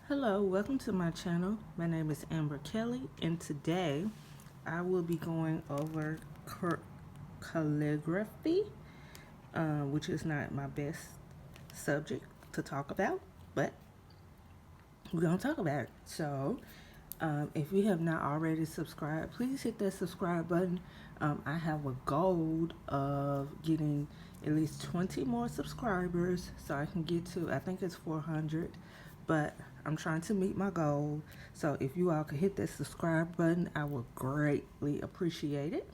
Hello, welcome to my channel. My name is Amber Kelly, and today I will be going over calligraphy, which is not my best subject to talk about, but we're going to talk about it. So, if you have not already subscribed, please hit that subscribe button. I have a goal of getting at least 20 more subscribers so I can get to, I think it's 400, but I'm trying to meet my goal. So if you all could hit that subscribe button, I would greatly appreciate it.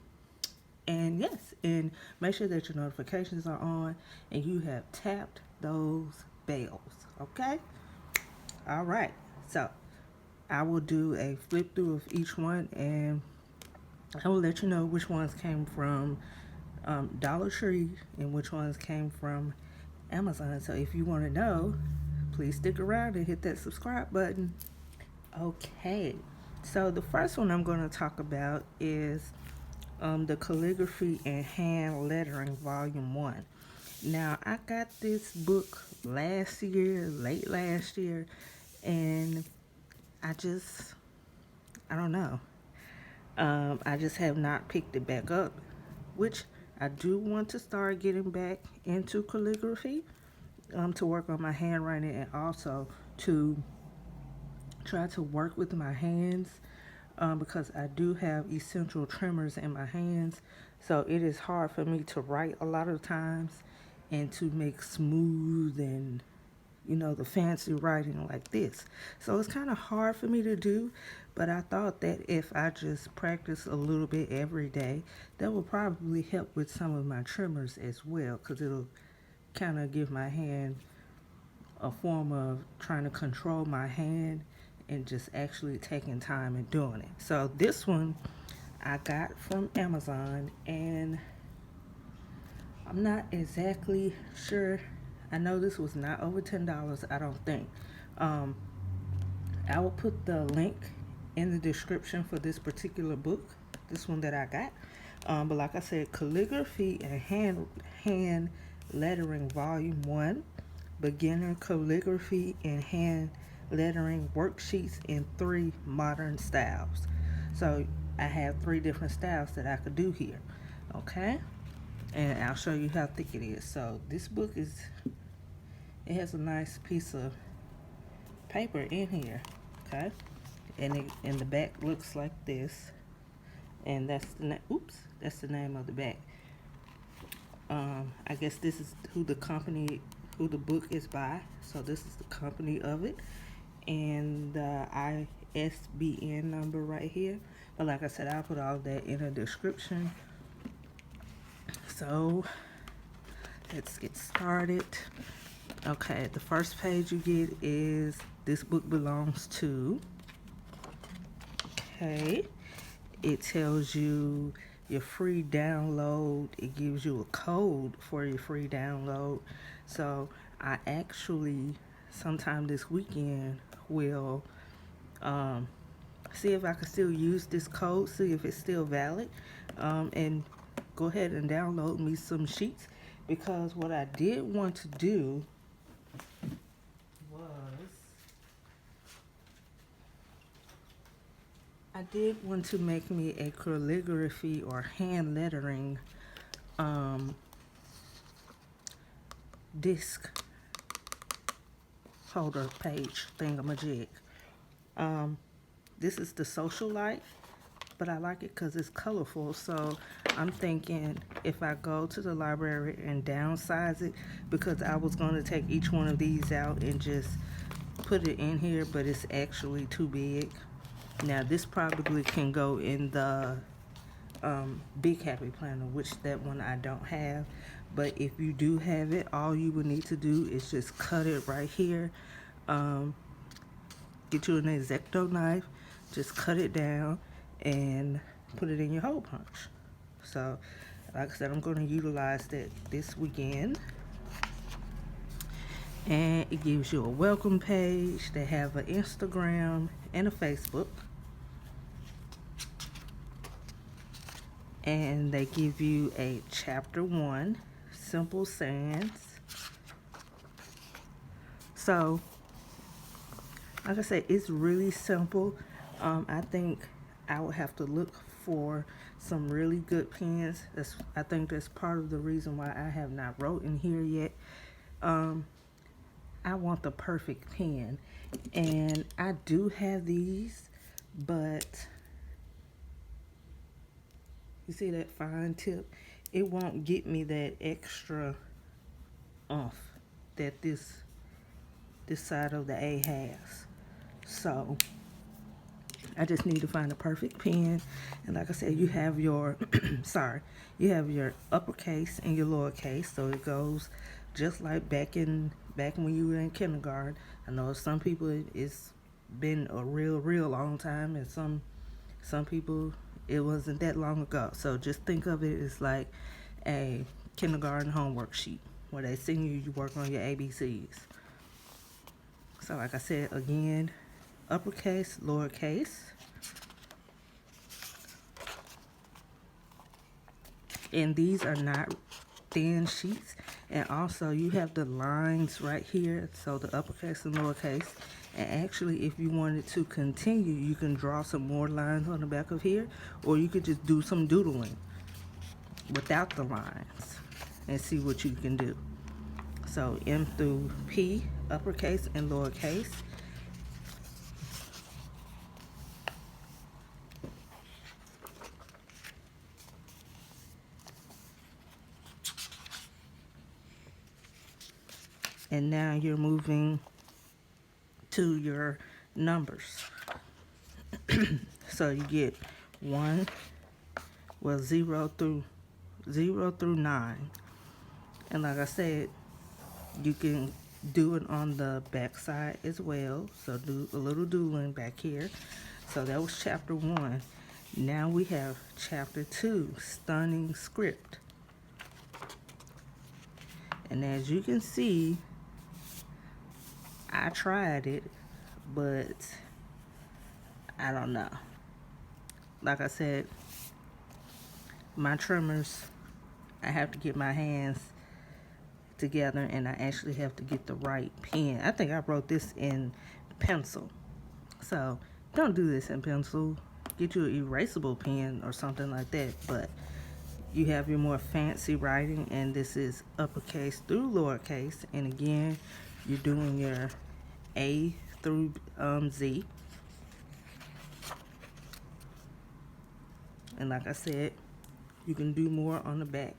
And yes, and make sure that your notifications are on and you have tapped those bells. Okay? All right. So I will do a flip through of each one, and I will let you know which ones came from Dollar Tree and which ones came from Amazon. So if you want to know, please stick around and hit that subscribe button. Okay, so the first one I'm going to talk about is the Calligraphy and Hand Lettering Volume 1. Now, I got this book last year, late last year, and I don't know. I just have not picked it back up, which I do want to start getting back into calligraphy, to work on my handwriting and also to try to work with my hands, because I do have essential tremors in my hands, so it is hard for me to write a lot of times and to make smooth and the fancy writing like this. So it's kind of hard for me to do, but I thought that if I just practice a little bit every day, that will probably help with some of my tremors as well, because it'll kind of give my hand a form of trying to control my hand and just actually taking time and doing it. So this one I got from Amazon, and I'm not exactly sure. I know this was not over $10, I don't think. I will put the link in the description for this particular book, this one that I got. But like I said, Calligraphy and Hand Lettering Volume 1, Beginner Calligraphy and Hand Lettering Worksheets in 3 Modern Styles. So I have 3 different styles that I could do here. Okay? And I'll show you how thick it is. So this book it has a nice piece of paper in here. Okay? And the back looks like this. And that's the name of the back. I guess this is who the book is by. So this is the company of it, and the ISBN number right here. But like I said, I'll put all that in the description. So let's get started. Okay, the first page you get is "This book belongs to." Okay, it tells you your free download. It gives you a code for your free download. So I actually sometime this weekend will see if I can still use this code, see if it's still valid, and go ahead and download me some sheets, because what I did want to do was I did want to make me a calligraphy or hand lettering disc holder page thingamajig. This is the social life, but I like it because it's colorful. So I'm thinking if I go to the library and downsize it, because I was going to take each one of these out and just put it in here, but it's actually too big. Now this probably can go in the Big Happy Planner, which that one I don't have. But if you do have it, all you would need to do is just cut it right here. Get you an X-Acto knife, just cut it down and put it in your hole punch. So like I said, I'm going to utilize that this weekend. And it gives you a welcome page. They have an Instagram and a Facebook. And they give you a chapter 1, simple sayings. So like I said, it's really simple. I think I would have to look for some really good pens. I think that's part of the reason why I have not wrote in here yet. I want the perfect pen, and I do have these, but you see that fine tip? It won't get me that extra oomph that this side of the A has. So I just need to find the perfect pen. And like I said, you have your you have your uppercase and your lowercase, so it goes just like back when you were in kindergarten. I know some people it's been a real long time, and some people it wasn't that long ago. So just think of it as like a kindergarten homework sheet where they send you work on your ABCs. So like I said, again, uppercase, lowercase. And these are not thin sheets. And also you have the lines right here, so the uppercase and lowercase. And actually, if you wanted to continue, you can draw some more lines on the back of here, or you could just do some doodling without the lines and see what you can do. So M through P, uppercase and lowercase. And now you're moving to your numbers. So you get 0 through 9. And like I said, you can do it on the back side as well. So do a little doodling back here. So that was chapter 1. Now we have chapter 2, stunning script. And as you can see, I tried it, but I don't know. Like I said, my trimmers, I have to get my hands together, and I actually have to get the right pen. I think I wrote this in pencil. So don't do this in pencil. Get you an erasable pen or something like that. But you have your more fancy writing, and this is uppercase through lowercase. And again, you're doing your A through Z. And like I said, you can do more on the back.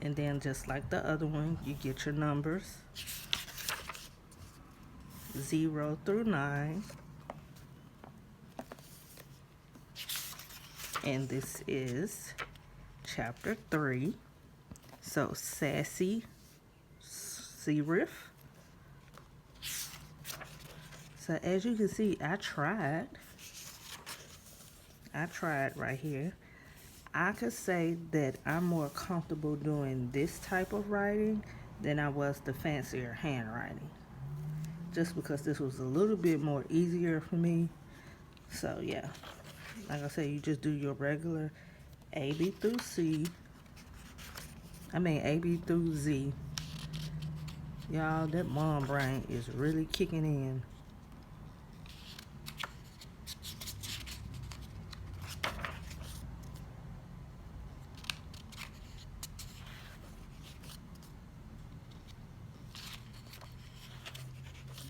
And then just like the other one, you get your numbers 0 through 9. And this is chapter 3. So sassy serif. So as you can see, I tried right here. I could say that I'm more comfortable doing this type of writing than I was the fancier handwriting. Just because this was a little bit more easier for me. So yeah, like I said, you just do your regular A, B through C. A, B through Z. Y'all, that mom brain is really kicking in.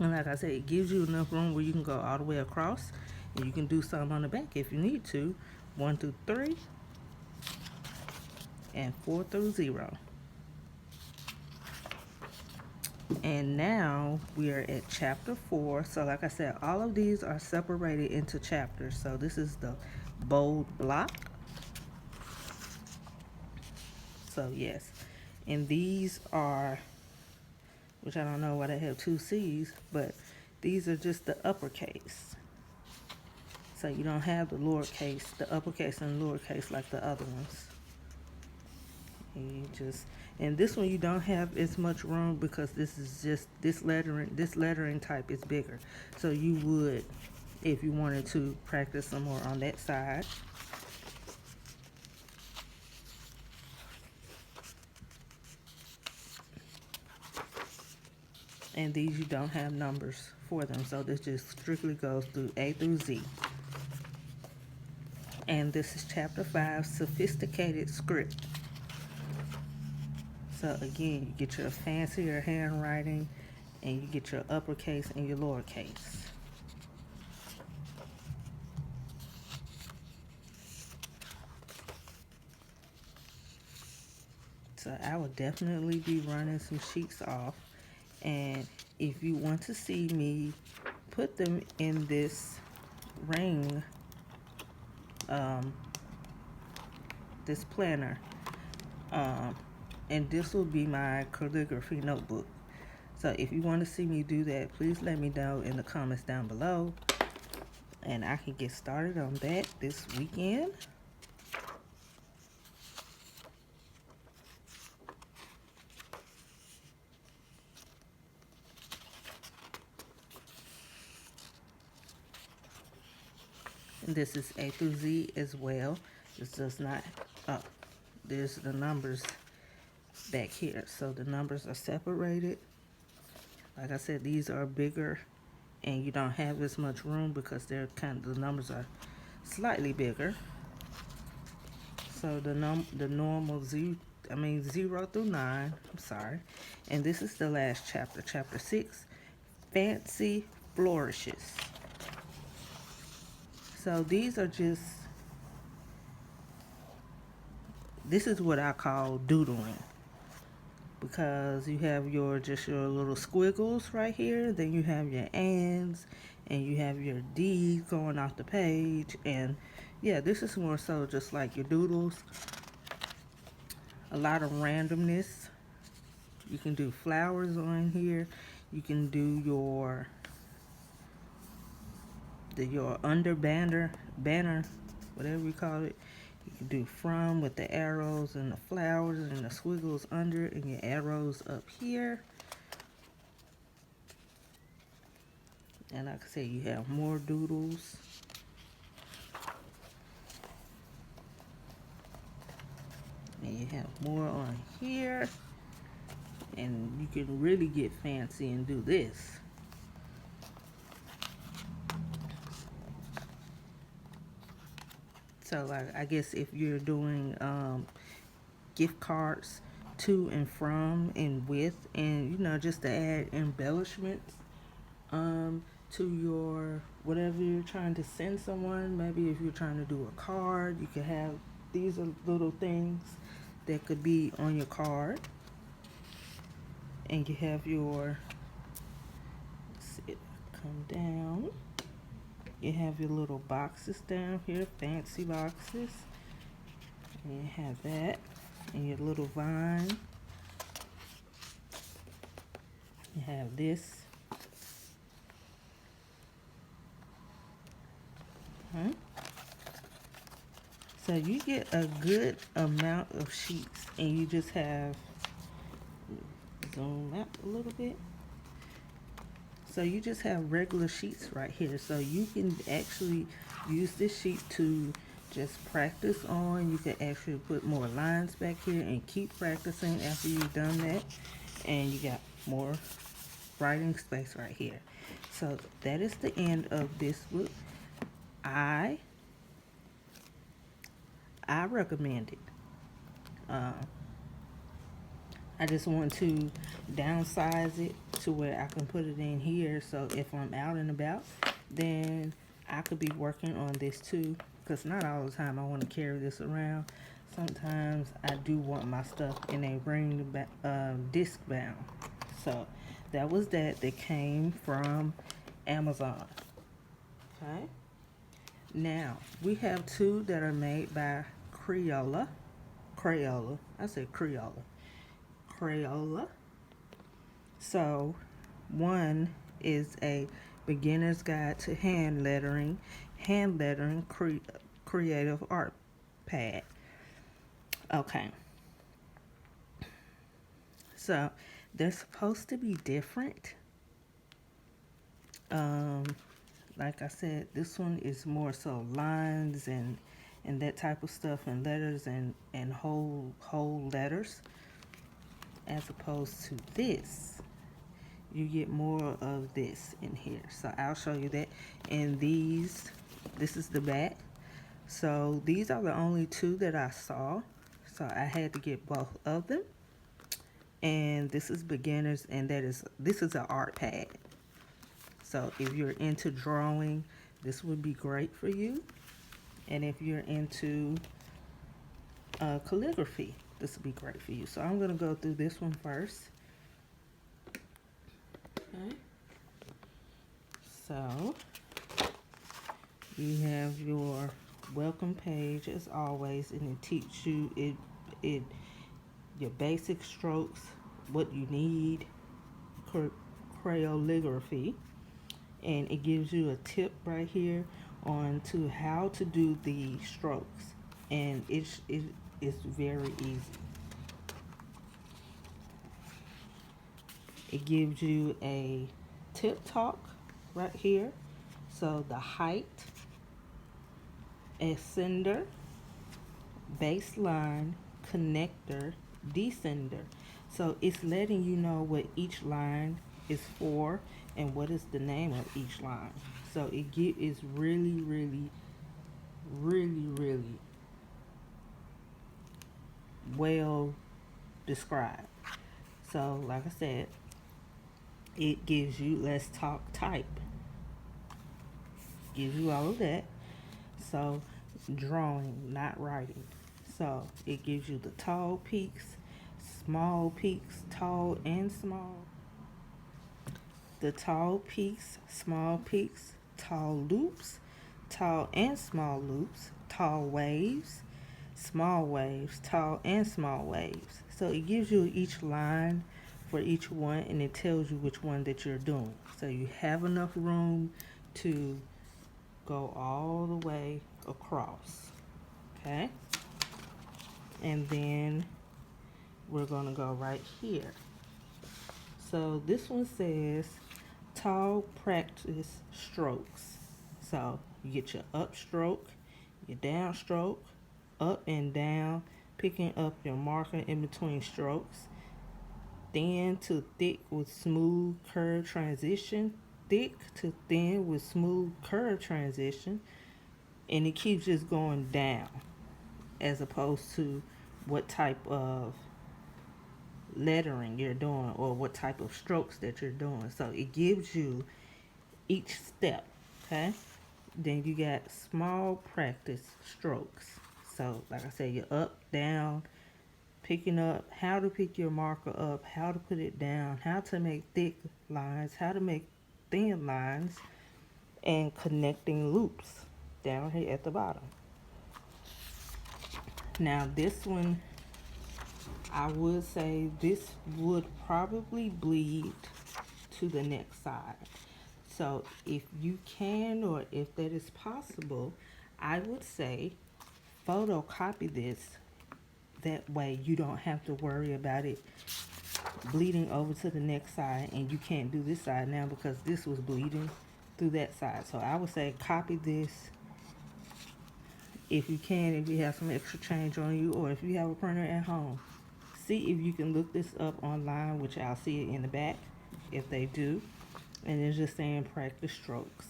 And like I said, it gives you enough room where you can go all the way across, and you can do some on the back if you need to. 1 through 3 and 4 through 0. And now we are at chapter 4. So like I said, all of these are separated into chapters. So this is the bold block. So yes, and these are, which I don't know why they have 2 C's, but these are just the uppercase. So you don't have the lowercase, the uppercase and lowercase like the other ones. And And this one you don't have as much room because this is just this lettering type is bigger. So you would, if you wanted to, practice some more on that side. And these you don't have numbers for them, so this just strictly goes through A through Z. And this is chapter 5, sophisticated script. So again, you get your fancier handwriting and you get your uppercase and your lowercase. So I will definitely be running some sheets off, and if you want to see me put them in this ring, this planner, and this will be my calligraphy notebook. So if you want to see me do that, please let me know in the comments down below, and I can get started on that this weekend. And this is A through Z as well. This does not, there's the numbers back here. So the numbers are separated. Like I said, these are bigger and you don't have as much room because they're the numbers are slightly bigger. So the normal 0 through 9, I'm sorry. And this is the last chapter, chapter 6, fancy flourishes. So these are just, this is what I call doodling, because you have your little squiggles right here, then you have your ands, and you have your D's going off the page, and yeah, this is more so just like your doodles. A lot of randomness. You can do flowers on here. You can do your under banner, whatever you call it. You can do from with the arrows and the flowers and the squiggles under and your arrows up here. And like I said, you have more doodles. And you have more on here. And you can really get fancy and do this. So like, I guess if you're doing gift cards to and from and with, and you know, just to add embellishments to your whatever you're trying to send someone. Maybe if you're trying to do a card, you could have these are little things that could be on your card. And you have your, let's see it come down. You have your little boxes down here, fancy boxes. And you have that. And your little vine. You have this. So you get a good amount of sheets, and you just have, zoom out a little bit. So you just have regular sheets right here. So you can actually use this sheet to just practice on. You can actually put more lines back here and keep practicing after you've done that. And you got more writing space right here. So that is the end of this book. I recommend it. I just want to downsize it to where I can put it in here, so if I'm out and about, then I could be working on this too, because not all the time I want to carry this around. Sometimes I do want my stuff in a ring disc bound. So that was that came from Amazon. Okay. Now we have two that are made by Crayola. I said Crayola. So one is a beginner's guide to hand lettering creative art pad. Okay. So they're supposed to be different. Um, like I said, this one is more so lines and that type of stuff, and letters and whole letters, as opposed to this. You get more of this in here. So I'll show you that. And this is the back. So these are the only two that I saw. So I had to get both of them. And this is beginners, and this is an art pad. So if you're into drawing, this would be great for you. And if you're into calligraphy, this would be great for you. So I'm going to go through this one first. Okay. So you have your welcome page as always, and it teaches you it your basic strokes, what you need, calligraphy, and it gives you a tip right here on to how to do the strokes, and it's very easy. It gives you a tip talk right here. So the height, ascender, baseline, connector, descender. So it's letting you know what each line is for and what is the name of each line. So is really, really, really, really well described. So like I said, it gives you let's talk type. Gives you all of that. So drawing, not writing. So it gives you the tall peaks, small peaks, tall and small. The tall peaks, small peaks, tall loops, tall and small loops, tall waves, small waves, tall and small waves. So it gives you each line for each one, and it tells you which one that you're doing. So you have enough room to go all the way across. Okay? And then we're going to go right here. So this one says tall practice strokes. So you get your upstroke, your downstroke, up and down, picking up your marker in between strokes. Thin to thick with smooth curve transition. Thick to thin with smooth curve transition. And it keeps just going down, as opposed to what type of lettering you're doing or what type of strokes that you're doing. So it gives you each step. Okay, then you got small practice strokes. So like I said, you're up, down, picking up, how to pick your marker up, how to put it down, how to make thick lines, how to make thin lines, and connecting loops down here at the bottom. Now this one, I would say this would probably bleed to the next side. So if you can, or if that is possible, I would say photocopy this. That way you don't have to worry about it bleeding over to the next side, and you can't do this side now because this was bleeding through that side. So I would say copy this if you can, if you have some extra change on you, or if you have a printer at home. See if you can look this up online, which I'll see it in the back if they do. And it's just saying practice strokes.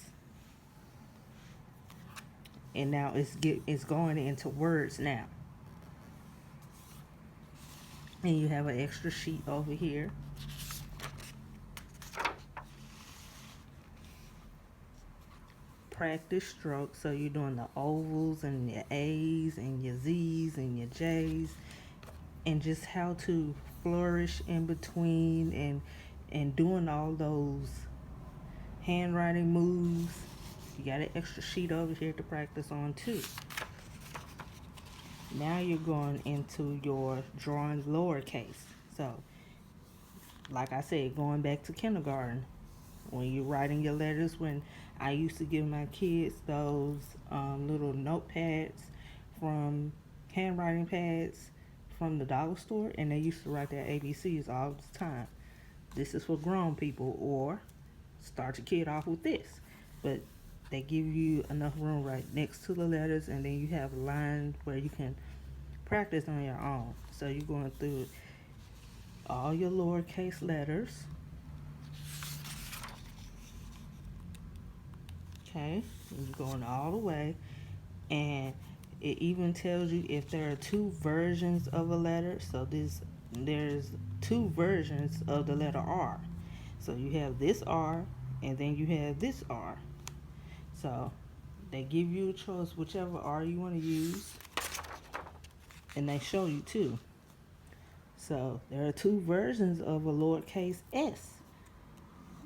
And now it's going into words now. And you have an extra sheet over here. Practice strokes. So you're doing the ovals and your A's and your Z's and your J's, and just how to flourish in between and doing all those handwriting moves. You got an extra sheet over here to practice on too. Now you're going into your drawing lowercase. So like I said, going back to kindergarten, when you're writing your letters, when I used to give my kids those little notepads from handwriting pads from the dollar store, and they used to write their ABCs all the time. This is for grown people, or start your kid off with this. But they give you enough room right next to the letters, and then you have a line where you can practice on your own. So you're going through all your lowercase letters. Okay, you're going all the way, and it even tells you if there are two versions of a letter. So there's two versions of the letter R. So you have this R, and then you have this R. So they give you a choice, whichever R you want to use, and they show you too. So there are two versions of a lowercase s.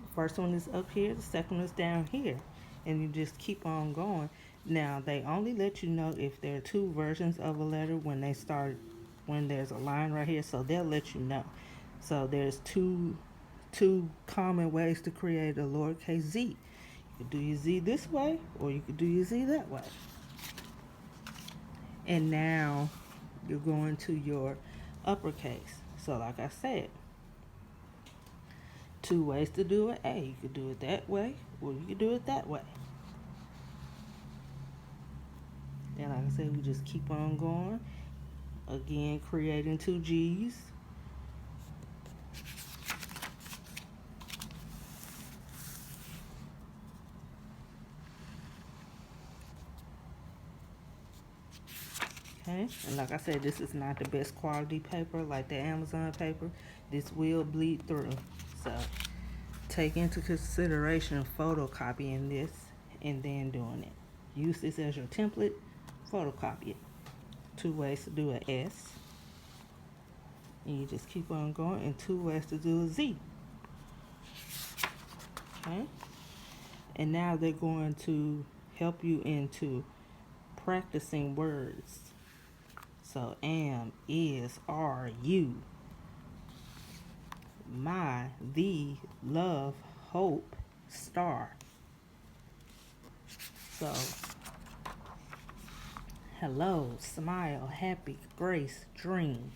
The first one is up here, the second one is down here, and you just keep on going. Now they only let you know if there are two versions of a letter when there's a line right here, so they'll let you know. So there's two common ways to create a lowercase z. You could do your z this way, or you could do your z that way. And now you're going to your uppercase. So like I said, two ways to do it. You could do it that way, or you could do it that way. And like I said, we just keep on going. Again, creating two G's. Okay, and like I said, this is not the best quality paper like the Amazon paper. This will bleed through. So take into consideration photocopying this and then doing it. Use this as your template, photocopy it. Two ways to do an S. And you just keep on going, and two ways to do a Z. Okay? And now they're going to help you into practicing words. So am, is, are, you, my, thee, love, hope, star. So hello, smile, happy, grace, dream,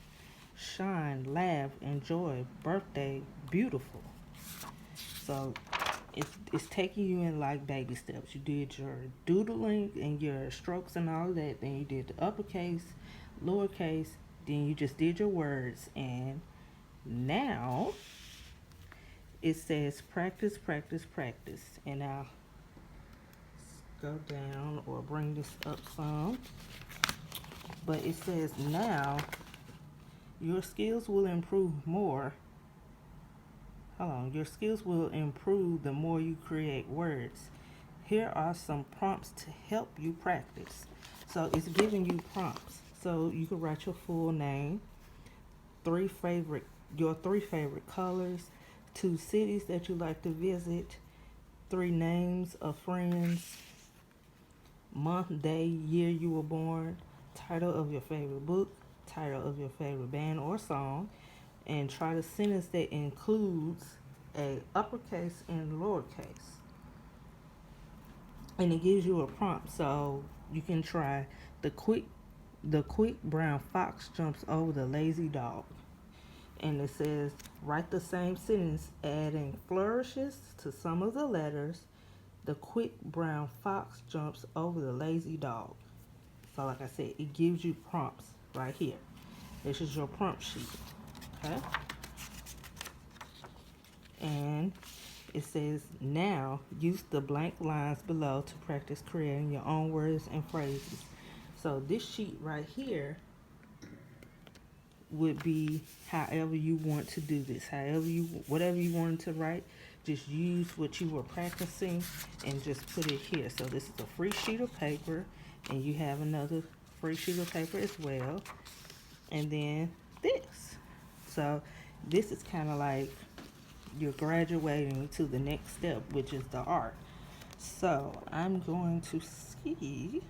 shine, laugh, enjoy, birthday, beautiful. So it's taking you in like baby steps. You did your doodling and your strokes and all of that. Then you did the uppercase, lowercase. Then you just did your words. And now it says practice, practice, practice. And now go down or bring this up some. But it says now your skills will improve more. Your skills will improve the more you create words. Here are some prompts to help you practice. So it's giving you prompts. So you can write your full name, your three favorite colors, 2 cities that you like to visit, 3 names of friends, month, day, year you were born, title of your favorite book, title of your favorite band or song, and try the sentence that includes a uppercase and lowercase. And it gives you a prompt, so you can try the quick brown fox jumps over the lazy dog. And it says write the same sentence adding flourishes to some of the letters. The quick brown fox jumps over the lazy dog. So like I said, it gives you prompts right here. This is your prompt sheet. Okay? And it says now use the blank lines below to practice creating your own words and phrases. So this sheet right here would be however you want to do this. Whatever you wanted to write, just use what you were practicing and just put it here. So this is a free sheet of paper, and you have another free sheet of paper as well. And then this. So this is kind of like you're graduating to the next step, which is the art. So I'm going to see,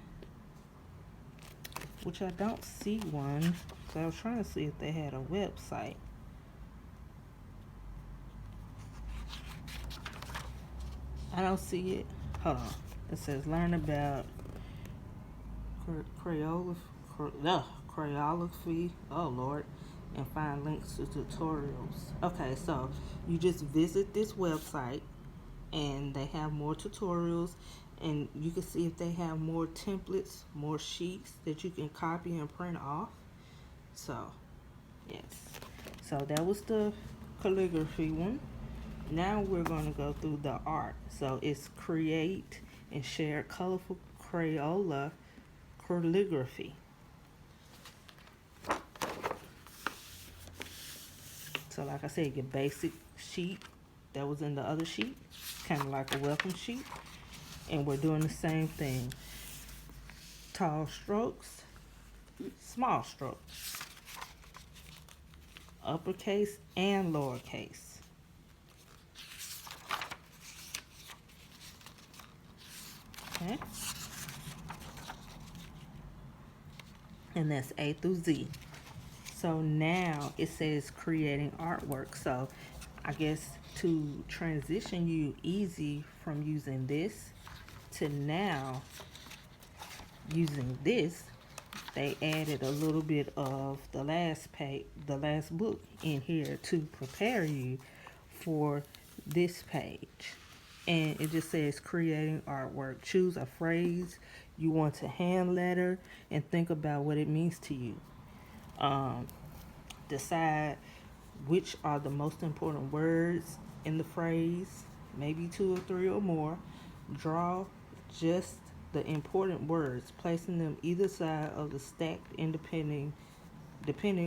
which I don't see one. So I was trying to see if they had a website. I don't see it. Hold on. It says learn about Calligraphy, oh Lord, and find links to tutorials. Okay, so you just visit this website and they have more tutorials, and you can see if they have more templates, more sheets that you can copy and print off. So yes, so that was the calligraphy one. Now we're going to go through the art. So it's create and share colorful Crayola calligraphy. So like I said, your basic sheet that was in the other sheet, kind of like a welcome sheet. And we're doing the same thing. Tall strokes, small strokes, uppercase and lowercase. Okay. And that's A through Z. So now it says creating artwork. So I guess to transition you easy from using this to now using this, they added a little bit of the last page, the last book in here to prepare you for this page. And it just says creating artwork. Choose a phrase you want to hand letter and think about what it means to you. Decide which are the most important words in the phrase, maybe 2 or 3 or more. Draw just the important words, placing them either side of the stacked depending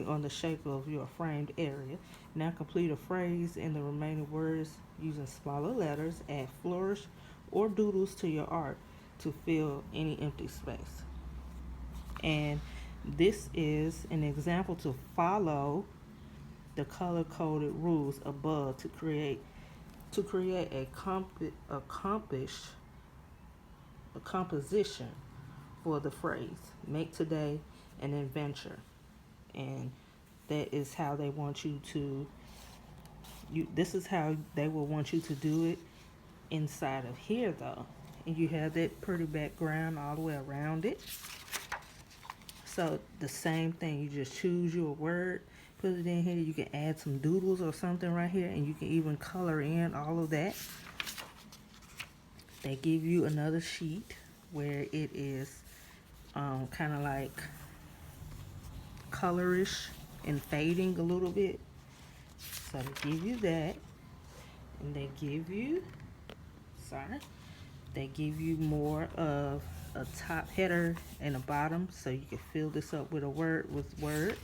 on the shape of your framed area. Now complete a phrase in the remaining words using smaller letters. Add flourish or doodles to your art to fill any empty space. And this is an example to follow the color-coded rules above to create a composition for the phrase. Make today an adventure. And that is how they want you to this is how they will want you to do it inside of here though. And you have that pretty background all the way around it. So the same thing, you just choose your word, put it in here. You can add some doodles or something right here, and you can even color in all of that. They give you another sheet where it is kind of like colorish and fading a little bit. So they give you that, and they give you more of a top header and a bottom, so you can fill this up with words.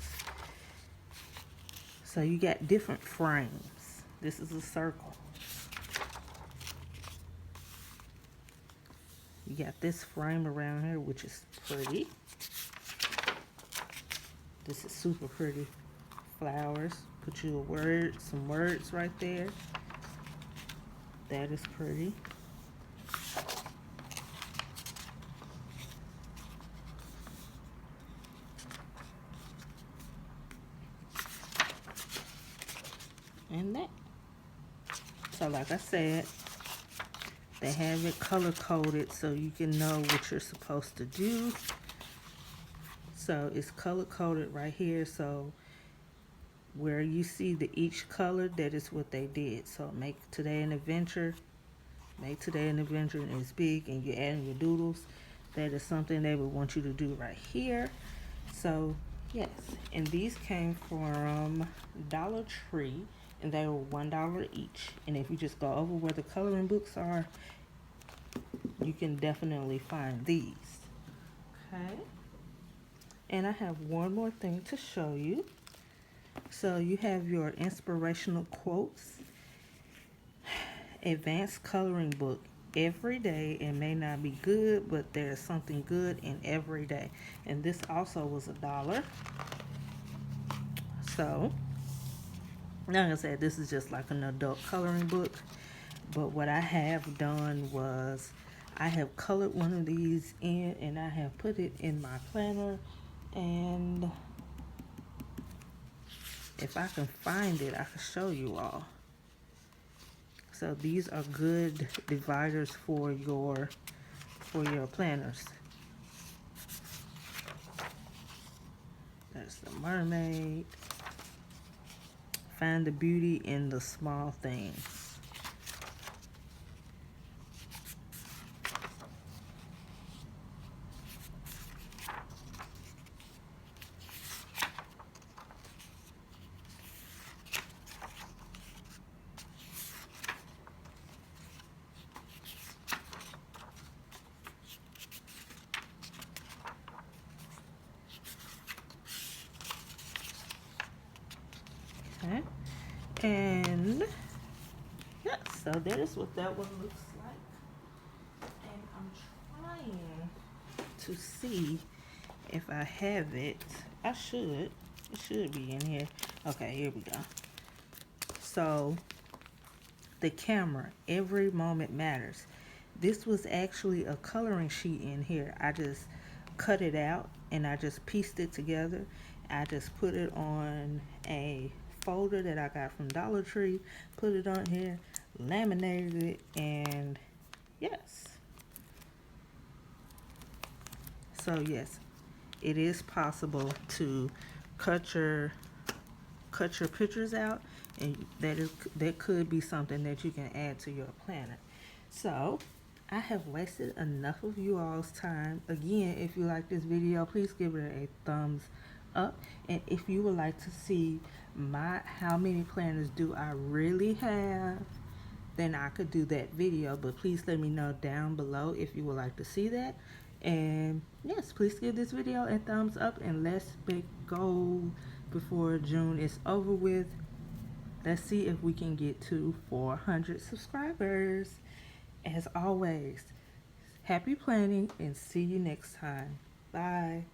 So you got different frames. This is a circle. You got this frame around here, which is pretty. This is super pretty. Flowers. Put you some words right there. That is pretty. And that. So like I said, they have it color coded so you can know what you're supposed to do. So it's color coded right here. So where you see each color, that is what they did. So make today an adventure. Make today an adventure, and it's big, and you're adding your doodles. That is something they would want you to do right here. So yes, and these came from Dollar Tree, and they were $1 each. And if you just go over where the coloring books are, you can definitely find these. Okay. And I have one more thing to show you. So you have your inspirational quotes. Advanced coloring book. Every day it may not be good, but there's something good in every day. And this also was $1. So like I said, this is just like an adult coloring book. But what I have done was I have colored one of these in, and I have put it in my planner. And if I can find it, I can show you all. So these are good dividers for your planners. Just a mermaid. Find the beauty in the small things. Okay. And yeah, so that is what that one looks like. And I'm trying to see if I have it. I should. It should be in here. Okay, here we go. So the camera, every moment matters. This was actually a coloring sheet in here. I just cut it out and I just pieced it together. I just put it on a folder that I got from Dollar Tree, put it on here, laminated it, and yes. So yes, it is possible to cut your pictures out, and that could be something that you can add to your planner. So I have wasted enough of you all's time. Again, if you like this video, please give it a thumbs up. And if you would like to see how many planners do I really have, then I could do that video. But please let me know down below if you would like to see that. And yes, please give this video a thumbs up, and let's make goal before June is over with. Let's see if we can get to 400 subscribers. As always, happy planning and see you next time. Bye.